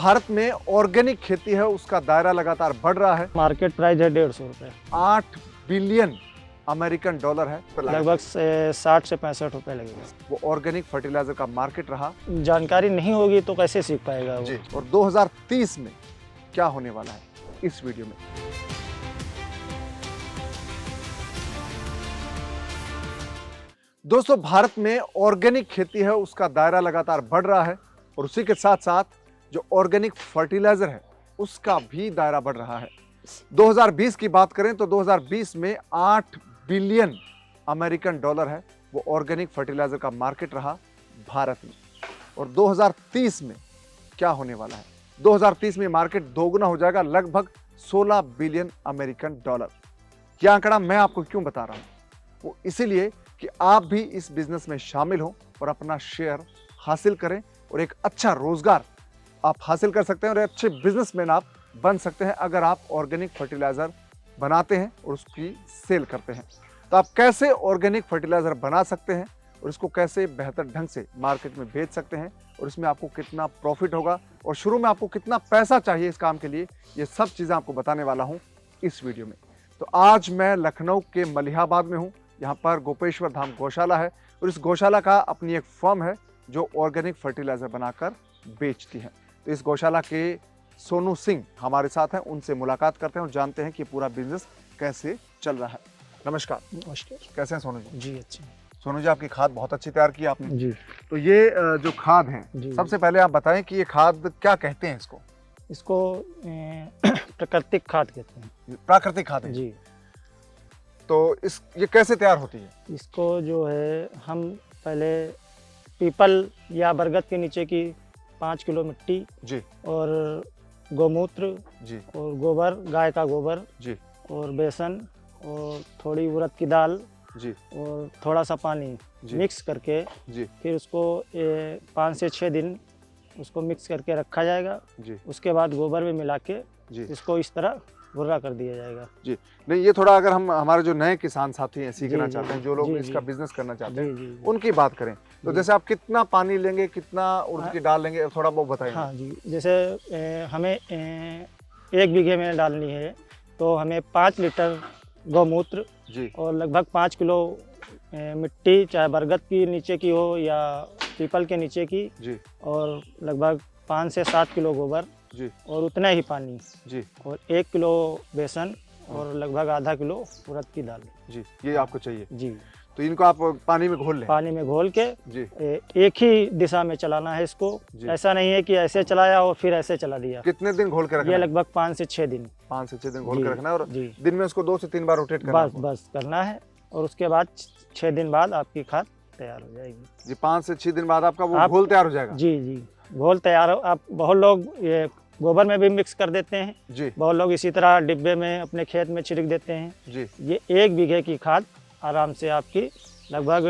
भारत में ऑर्गेनिक खेती है उसका दायरा लगातार बढ़ रहा है। मार्केट प्राइस है 150 रुपये, 8 बिलियन अमेरिकन डॉलर है लगभग 60 से 65 रुपये लगेगा। वो ऑर्गेनिक फर्टिलाइजर का मार्केट रहा जानकारी नहीं होगी तो कैसे सीख पाएगा वो। जी। और 2030 में क्या होने वाला है इस वीडियो में। दोस्तों, भारत में ऑर्गेनिक खेती है उसका दायरा लगातार बढ़ रहा है और उसी के साथ साथ जो ऑर्गेनिक फर्टिलाइजर है उसका भी दायरा बढ़ रहा है। 2020 की बात करें तो 2020 में 8 बिलियन अमेरिकन डॉलर है वो ऑर्गेनिक फर्टिलाइजर का मार्केट रहा भारत में। और 2030 में क्या होने वाला है, 2030 में मार्केट दोगुना हो जाएगा, लगभग 16 बिलियन अमेरिकन डॉलर। यह आंकड़ा मैं आपको क्यों बता रहा हूं, वो इसीलिए कि आप भी इस बिजनेस में शामिल हो और अपना शेयर हासिल करें और एक अच्छा रोजगार आप हासिल कर सकते हैं और अच्छे बिजनेसमैन आप बन सकते हैं अगर आप ऑर्गेनिक फर्टिलाइजर बनाते हैं और उसकी सेल करते हैं। तो आप कैसे ऑर्गेनिक फर्टिलाइजर बना सकते हैं और इसको कैसे बेहतर ढंग से मार्केट में बेच सकते हैं और इसमें आपको कितना प्रॉफिट होगा और शुरू में आपको कितना पैसा चाहिए इस काम के लिए, ये सब चीज़ें आपको बताने वाला हूँ इस वीडियो में। तो आज मैं लखनऊ के मलिहाबाद में हूँ। यहाँ पर गोपेश्वर धाम गौशाला है और इस गौशाला का अपनी एक फर्म है जो ऑर्गेनिक फर्टिलाइजर बनाकर बेचती है। तो इस गौशाला के सोनू सिंह हमारे साथ हैं, उनसे मुलाकात करते हैं और जानते हैं कि पूरा बिजनेस कैसे चल रहा है। नमस्कार। नमस्कार। कैसे हैं सोनू जी? जी अच्छे। सोनू जी, आपकी खाद बहुत अच्छी तैयार की आपने जी। तो ये जो खाद है, जी। सबसे पहले आप बताएं कि ये खाद क्या कहते हैं इसको? इसको प्राकृतिक खाद कहते हैं। प्राकृतिक खाद है जी। तो ये कैसे तैयार होती है? इसको जो है हम पहले पीपल या बरगद के नीचे की 5 किलो मिट्टी जी और गोमूत्र जी और गोबर, गाय का गोबर जी और बेसन और थोड़ी उड़द की दाल जी और थोड़ा सा पानी जी मिक्स करके जी फिर उसको 5 से 6 दिन उसको मिक्स करके रखा जाएगा। जी उसके बाद गोबर में मिला के जी इसको इस तरह भुर्रा कर दिया जाएगा। जी। नहीं, ये थोड़ा अगर हम हमारे जो नए किसान साथी हैं, सीखना जी, चाहते हैं, जी, जो लोग जी, इसका जी। बिजनेस करना चाहते जी हैं, जी जी। उनकी बात करें तो जी। जैसे आप कितना पानी लेंगे, कितना उड़द की दाल लेंगे, थोड़ा बहुत बताइए। हाँ जी, जैसे हमें 1 बीघे में डालनी है तो हमें 5 लीटर गौमूत्र जी और लगभग 5 किलो मिट्टी, चाहे बरगद की नीचे की हो या पीपल के नीचे की, जी और लगभग 5 से 7 किलो गोबर जी और उतना ही पानी जी और 1 किलो बेसन और लगभग आधा किलो उड़द की दाल। जी, ये आपको चाहिए। जी। तो इनको आप पानी में घोल लें। पानी में घोल के जी एक ही दिशा में चलाना है इसको। जी। ऐसा नहीं है कि ऐसे चलाया और फिर ऐसे चला दिया। कितने दिन घोल के रखना ये है? लगभग 5 से 6 दिन। 5 से 6 दिन घोल जी, के रखना है और जी। दिन में उसको 2 से 3 बार रोटेट करना है। बस करना है और उसके बाद 6 दिन बाद आपकी खाद तैयार हो जाएगी। जी, 5 से 6 दिन बाद आपका वो घोल तैयार हो जाएगा। जी जी, घोल तैयार हो। आप बहुत लोग ये गोबर में भी मिक्स कर देते हैं, जी बहुत लोग इसी तरह डिब्बे में अपने खेत में छिड़क देते हैं। जी ये 1 बीघे की खाद आराम से आपकी लगभग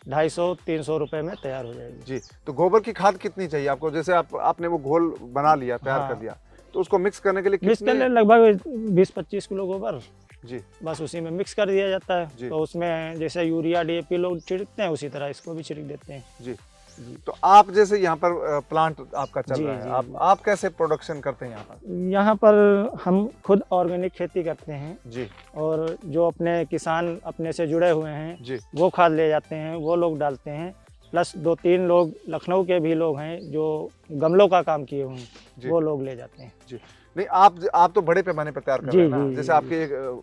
250-300 रुपए में तैयार हो जाएगी। जी। तो गोबर की खाद कितनी चाहिए आपको? जैसे आपने वो घोल बना लिया, तैयार हाँ। कर दिया, तो उसको मिक्स करने के लिए मिक्स कितने? करने लगभग 20-25 किलो गोबर जी बस उसी में मिक्स कर दिया जाता जी। है। तो उसमें जैसे यूरिया DAP लोग छिड़कते हैं उसी तरह इसको भी छिड़क देते हैं। जी जी। तो आप जैसे यहाँ पर प्लांट आपका चल जी, रहा है, जी, आप कैसे प्रोडक्शन करते हैं यहाँ पर? यहाँ पर हम खुद ऑर्गेनिक खेती करते हैं जी और जो अपने किसान अपने से जुड़े हुए हैं जी वो खाद ले जाते हैं, वो लोग डालते हैं। प्लस 2-3 लोग लखनऊ के भी लोग हैं जो गमलों का काम किए हुए हैं, जी वो लोग ले जाते हैं। जी। नहीं, आप तो बड़े पैमाने पर तैयार कर जी, रहे हैं ना, जी, जैसे जी, आपके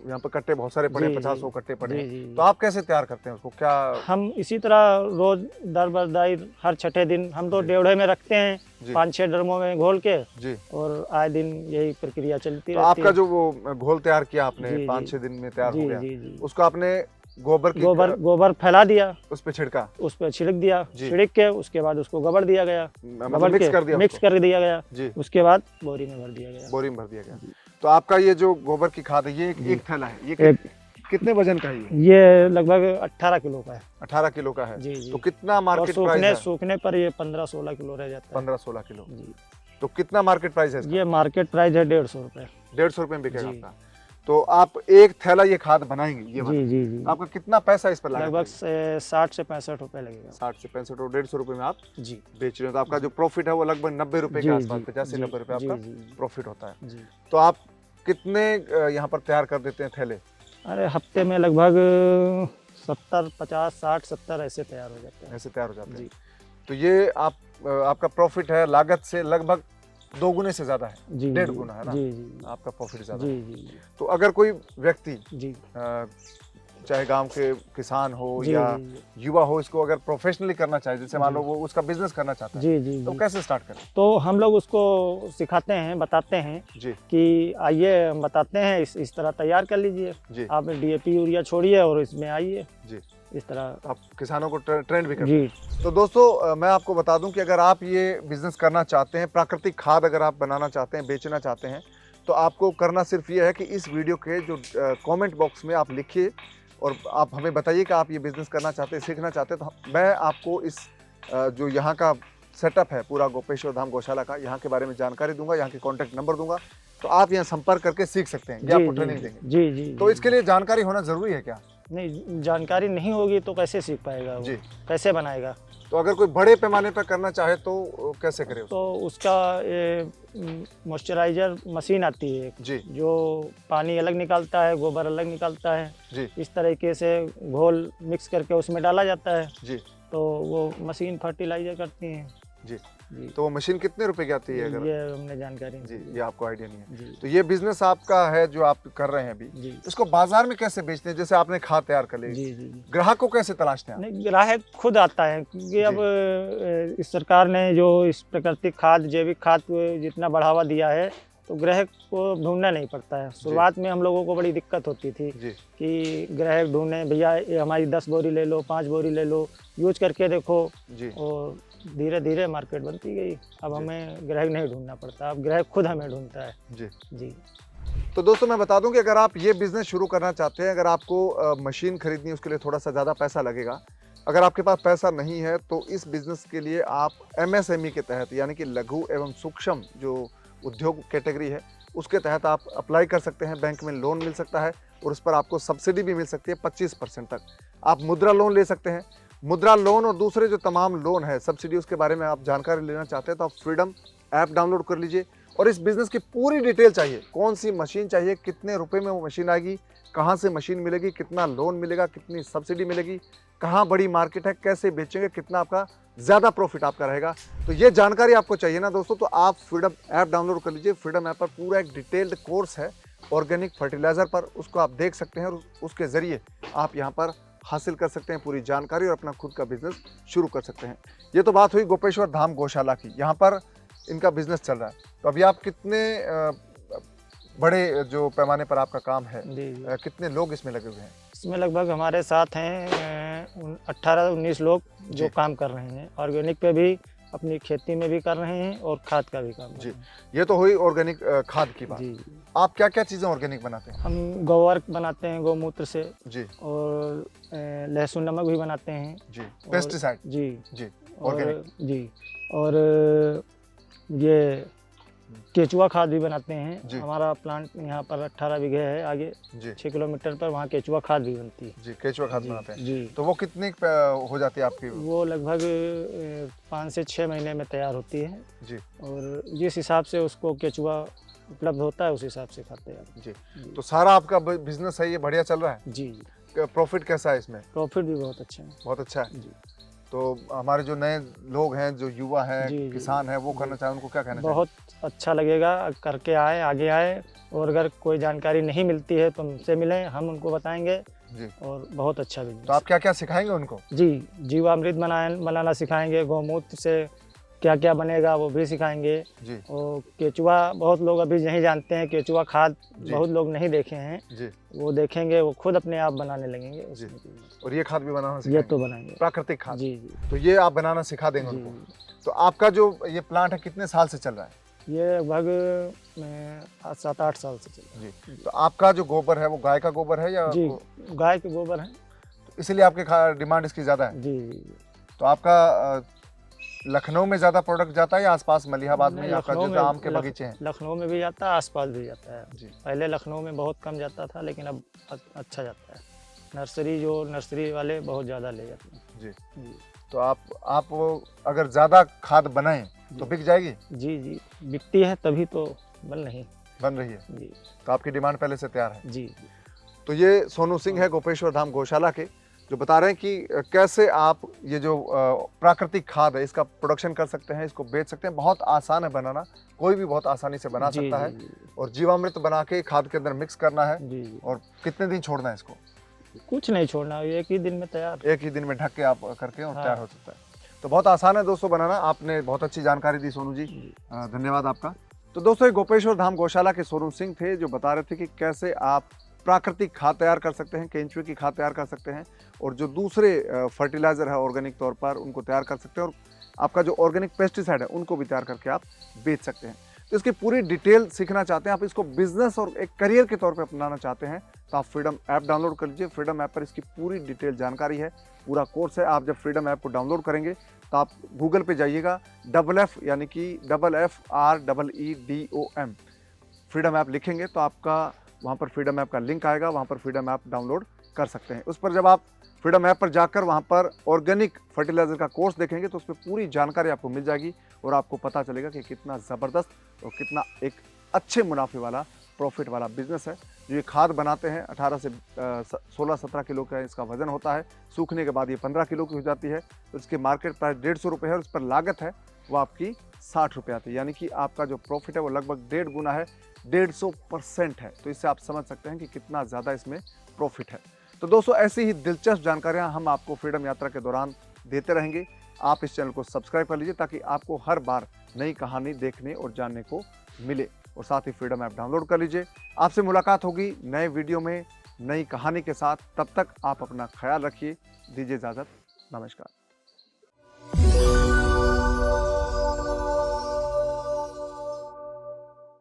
यहाँ पर कट्टे बहुत सारे पड़े हैं, जी, 50-100 जी, कट्टे पड़े जी, हैं, जी, जी। तो आप कैसे तैयार करते हैं उसको? क्या? हम इसी तरह रोज दर बरदाई हर छठे दिन हम तो जी। डेवढ़े में रखते हैं, जी 5-6 ड्रमों में घोल के, जी। और आए दिन यही प्रक्रिया चलती तो रहती आपका है। जो वो घोल तैयार किया आपने, जी, जी। 5-6 दिन में तैयार हो जी गया, जी जी। उसको आपने गोबर गोबर फैला दिया, उस पे छिड़का, उस पर छिड़क दिया, जी। छिड़क के उसके बाद उसको गोबर दिया गया, मतलब मिक्स कर दिया, मिक्स उसको? कर दिया गया, जी, उसके बाद बोरी में भर दिया गया। बोरी में भर दिया गया। तो आपका ये जो गोबर की खाद है, ये एक थैला है, ये कितने वजन का है? ये लगभग 18 किलो का है। 18 किलो का है। जी जी। तो कितना और मार्केट प्राइस है? सूखने पर ये 15-16 किलो रह जाता है। 15-16 किलो। जी। तो कितना मार्केट प्राइस है इसका? ये मार्केट प्राइस है 150 रुपये। 150 रुपये में बिकेगा जी। आपका। तो आप एक थैला ये खाद बनाएंगे ये वाला। जी जी जी तो आपका कितना पैसा इस पर लगेगा? लगभग 60 से 65 रुपए लगेगा। 60 से 65 और 150 रुपए में आप जी बेच रहे हो। तो आपका जो प्रॉफिट है वो लगभग 90 रुपए के जी आसपास, जी 85 जी 90 रुपए जी आपका जी प्रॉफिट होता है। जी। तो आप कितने यहाँ पर तैयार कर देते हैं थैले? अरे हफ्ते में लगभग 70 50 60 70 ऐसे तैयार हो जाते हैं। ऐसे तैयार हो जाते हैं। जी तो ये आपका प्रॉफिट है लागत से लगभग 2 गुने से ज्यादा है, जी 1.5 जी गुना है ना जी जी आपका प्रॉफिट ज्यादा जी है। जी तो अगर कोई व्यक्ति जी चाहे गांव के किसान हो जी या जी युवा हो, इसको अगर प्रोफेशनली करना चाहे, जैसे मान लो जी। वो उसका बिजनेस करना चाहता है, जी जी तो जी कैसे स्टार्ट करें? तो हम लोग उसको सिखाते हैं, बताते हैं जी कि आइए हम बताते हैं, इस तरह तैयार कर लीजिए, जी आप डीएपी यूरिया छोड़िए और इसमें आइए जी। इस तरह। आप किसानों को ट्रेंड भी करते हैं। जी तो दोस्तों मैं आपको बता दूं कि अगर आप ये बिजनेस करना चाहते हैं, प्राकृतिक खाद अगर आप बनाना चाहते हैं, बेचना चाहते हैं, तो आपको करना सिर्फ ये है कि इस वीडियो के जो कमेंट बॉक्स में आप लिखिए और आप हमें बताइए कि आप ये बिजनेस करना चाहते हैं, सीखना चाहते हैं। तो मैं आपको इस जो यहाँ का सेटअप है पूरा गोपेश्वर धाम गौशाला का, यहाँ के बारे में जानकारी दूंगा, यहाँ के कॉन्टैक्ट नंबर दूंगा, तो आप यहाँ संपर्क करके सीख सकते हैं। ये जी आपको जी ट्रेनिंग देंगे। जी जी तो जी। इसके लिए जानकारी होना जरूरी है क्या? नहीं, जानकारी नहीं होगी तो कैसे सीख पाएगा वो, जी। कैसे बनाएगा? तो अगर कोई बड़े पैमाने पर करना चाहे तो कैसे करे उसको? तो उसका मॉइस्चराइजर मशीन आती है एक, जी जो पानी अलग निकालता है, गोबर अलग निकालता है, जी इस तरीके से घोल मिक्स करके उसमें डाला जाता है, जी तो वो मशीन फर्टिलाइजर करती है। जी। जी तो वो मशीन कितने रुपए की आती है अगर? ये हमने जानकारी नहीं जी, दी। ये आपको आइडिया नहीं है। जी तो ये बिजनेस आपका है जो आप कर रहे हैं अभी, जी इसको बाजार में कैसे बेचते हैं? जैसे आपने खाद तैयार कर ली, जी जी जी। ग्राहक को कैसे तलाशते हैं आप? नहीं, ग्राहक खुद आता है क्योंकि अब इस सरकार ने जो इस प्राकृतिक खाद, जैविक खाद को जितना बढ़ावा दिया है, तो ग्राहक को ढूंढना नहीं पड़ता है। शुरुआत में हम लोगों को बड़ी दिक्कत होती थी जी कि ग्राहक ढूंढे, भैया ये हमारी 10 बोरी ले लो, 5 बोरी ले लो, यूज करके देखो, जी और धीरे धीरे मार्केट बनती गई। अब जी। हमें ग्राहक नहीं ढूंढना पड़ता, अब ग्राहक खुद हमें ढूंढता है। जी। जी तो दोस्तों मैं बता दूं कि अगर आप ये बिजनेस शुरू करना चाहते हैं, अगर आपको मशीन खरीदनी है, उसके लिए थोड़ा सा ज़्यादा पैसा लगेगा। अगर आपके पास पैसा नहीं है तो इस बिजनेस के लिए आप एमएसएमई के तहत, यानी कि लघु एवं सूक्ष्म जो उद्योग कैटेगरी है, उसके तहत आप अप्लाई कर सकते हैं। बैंक में लोन मिल सकता है और उस पर आपको सब्सिडी भी मिल सकती है 25% तक। आप मुद्रा लोन ले सकते हैं। मुद्रा लोन और दूसरे जो तमाम लोन है, सब्सिडी, उसके बारे में आप जानकारी लेना चाहते हैं तो आप फ्रीडम ऐप डाउनलोड कर लीजिए और इस बिज़नेस की पूरी डिटेल चाहिए, कौन सी मशीन चाहिए, कितने रुपए में वो मशीन आएगी, कहाँ से मशीन मिलेगी, कितना लोन मिलेगा, कितनी सब्सिडी मिलेगी, कहाँ बड़ी मार्केट है, कैसे बेचेंगे, कितना आपका ज़्यादा प्रॉफिट आपका रहेगा, तो ये जानकारी आपको चाहिए ना दोस्तों, तो आप फ्रीडम ऐप डाउनलोड कर लीजिए। फ्रीडम ऐप पर पूरा एक डिटेल्ड कोर्स है ऑर्गेनिक फर्टिलाइज़र पर, उसको आप देख सकते हैं और उसके ज़रिए आप यहाँ पर हासिल कर सकते हैं पूरी जानकारी और अपना खुद का बिजनेस शुरू कर सकते हैं। ये तो बात हुई गोपेश्वर धाम गौशाला की, यहाँ पर इनका बिजनेस चल रहा है। तो अभी आप कितने बड़े जो पैमाने पर आपका काम है, जी जी। कितने लोग इसमें लगे हुए हैं? इसमें लगभग हमारे साथ हैं 18-19 लोग जो जी। काम कर रहे हैं। ऑर्गेनिक पे भी, अपनी खेती में भी कर रहे हैं और खाद का भी काम कर जी। रहे हैं। ये तो हुई ऑर्गेनिक खाद की बात। जी जी। आप क्या क्या चीज़ें ऑर्गेनिक बनाते हैं? हम गोबर बनाते हैं गौमूत्र से, जी और लहसुन नमक भी बनाते हैं। जी। और- पेस्टिसाइड। जी जी। और ऑर्गेनिक। जी। और ये केचुआ खाद भी बनाते हैं। जी। हमारा प्लांट यहाँ पर 18 बीघे है, आगे जी 6 किलोमीटर पर, वहाँ केचुआ खाद भी बनती है। जी। केचुआ खाद जी, बनाते हैं। जी। तो वो कितनी हो जाती है आपकी? वो लगभग 5 से 6 महीने में तैयार होती है, जी और जिस हिसाब से उसको केचुआ उपलब्ध होता है उस हिसाब से खाते हैं। जी। जी तो सारा आपका बिजनेस है ये बढ़िया चल रहा है? जी। प्रॉफिट कैसा है इसमें? प्रॉफिट भी बहुत अच्छा है। बहुत अच्छा है। जी। तो हमारे जो नए लोग हैं, जो युवा हैं, जी, जी, किसान हैं, वो जी। करना चाहें, उनको क्या कहना चाहिए? बहुत अच्छा लगेगा, करके आए, आगे आए, और अगर कोई जानकारी नहीं मिलती है तो हमसे मिलें, हम उनको बताएंगे, जी। और बहुत अच्छा तो बिजनेस। आप क्या क्या सिखाएंगे उनको? जी, जीवामृत बनाना सिखाएंगे, गौमूत्र से क्या क्या बनेगा वो भी सिखाएंगे, जी और केचुआ बहुत लोग अभी नहीं जानते हैं, केचुआ खाद जी। बहुत लोग नहीं देखे हैं, जी। वो देखेंगे, वो खुद अपने आप बनाने लगेंगे जी। उसमें। और ये खाद भी बनाना ये सिखाएंगे? तो बनाएंगे। प्राकृतिक खाद। जी जी तो ये आप बनाना सिखा देंगे जी। उनको। तो आपका जो ये प्लांट है कितने साल से चल रहा है? ये लगभग 7-8 साल से चल रहा जी। तो आपका जो गोबर है वो गाय का गोबर है या है। जी, गाय के गोबर है। तो इसीलिए आपके डिमांड इसकी ज़्यादा है? जी जी तो आपका लखनऊ में ज्यादा प्रोडक्ट जाता है या आसपास मलिहाबाद में नहीं, आपका लखनऊ जो में आम के बगीचे हैं? लखनऊ में भी जाता है, आसपास भी जाता है। जी। पहले लखनऊ में बहुत कम जाता था, लेकिन अब अच्छा जाता है। नर्सरी वाले बहुत ज़्यादा ले जाते हैं। जी। जी तो आप अगर ज्यादा खाद बनाएं तो जी। बिक जाएगी? जी जी, बिकती है तभी तो बन रही है। जी तो आपकी डिमांड पहले से तैयार है। जी। तो ये सोनू सिंह है गोपेश्वर धाम गौशाला के, जो बता रहे हैं कि कैसे आप ये जो प्राकृतिक खाद है इसका प्रोडक्शन कर सकते हैं, इसको बेच सकते हैं। बहुत आसान है बनाना, कोई भी बहुत आसानी से बना जी, सकता है। जी, जी, और जीवामृत बना के खाद के अंदर मिक्स करना है। जी जी। और कितने दिन छोड़ना है इसको? कुछ नहीं छोड़ना, एक ही दिन में तैयार। एक ही दिन में ढक के आप करके और हाँ। तैयार हो सकता है। तो बहुत आसान है दोस्तों बनाना। आपने बहुत अच्छी जानकारी दी सोनू जी, जी। धन्यवाद आपका। तो दोस्तों ये गोपेश्वर धाम गौशाला के सोनू सिंह थे, जो बता रहे थे कि कैसे आप प्राकृतिक खाद तैयार कर सकते हैं, केंचुए की खाद तैयार कर सकते हैं, और जो दूसरे फर्टिलाइजर है ऑर्गेनिक तौर पर उनको तैयार कर सकते हैं, और आपका जो ऑर्गेनिक पेस्टिसाइड है उनको भी तैयार करके आप बेच सकते हैं। तो इसकी पूरी डिटेल सीखना चाहते हैं, आप इसको बिजनेस और एक करियर के तौर पे अपनाना चाहते हैं, तो आप फ्रीडम ऐप डाउनलोड कर लीजिए। फ्रीडम ऐप पर इसकी पूरी डिटेल जानकारी है, पूरा कोर्स है। आप जब फ्रीडम ऐप को डाउनलोड करेंगे तो आप गूगल पे जाइएगा, FF यानी कि FFREEDOM फ्रीडम ऐप लिखेंगे तो आपका वहाँ पर फ्रीडम ऐप का लिंक आएगा, वहाँ पर फ्रीडम ऐप डाउनलोड कर सकते हैं। उस पर जब आप फ्रीडम ऐप पर जाकर वहाँ पर ऑर्गेनिक फर्टिलाइजर का कोर्स देखेंगे तो उस पर पूरी जानकारी आपको मिल जाएगी, और आपको पता चलेगा कि कितना ज़बरदस्त और कितना एक अच्छे मुनाफे वाला, प्रॉफिट वाला बिजनेस है। जो ये खाद बनाते हैं 18 से 16-17 किलो का इसका वजन होता है। सूखने के बाद ये 15 किलो की हो जाती है। तो इसके मार्केट प्राइस 150 रुपये है, और उस पर लागत है वो आपकी 60 रुपये आती है। यानी कि आपका जो प्रॉफिट है वो लगभग 1.5 गुना है, 150% है। तो इससे आप समझ सकते हैं कि कितना ज़्यादा इसमें प्रॉफिट है। तो दोस्तों ऐसी ही दिलचस्प जानकारियाँ हम आपको फ्रीडम यात्रा के दौरान देते रहेंगे। आप इस चैनल को सब्सक्राइब कर लीजिए ताकि आपको हर बार नई कहानी देखने और जानने को मिले, और साथ ही फ्रीडम ऐप डाउनलोड कर लीजिए। आपसे मुलाकात होगी नए वीडियो में नई कहानी के साथ। तब तक आप अपना ख्याल रखिए। दीजिए इजाज़त। नमस्कार।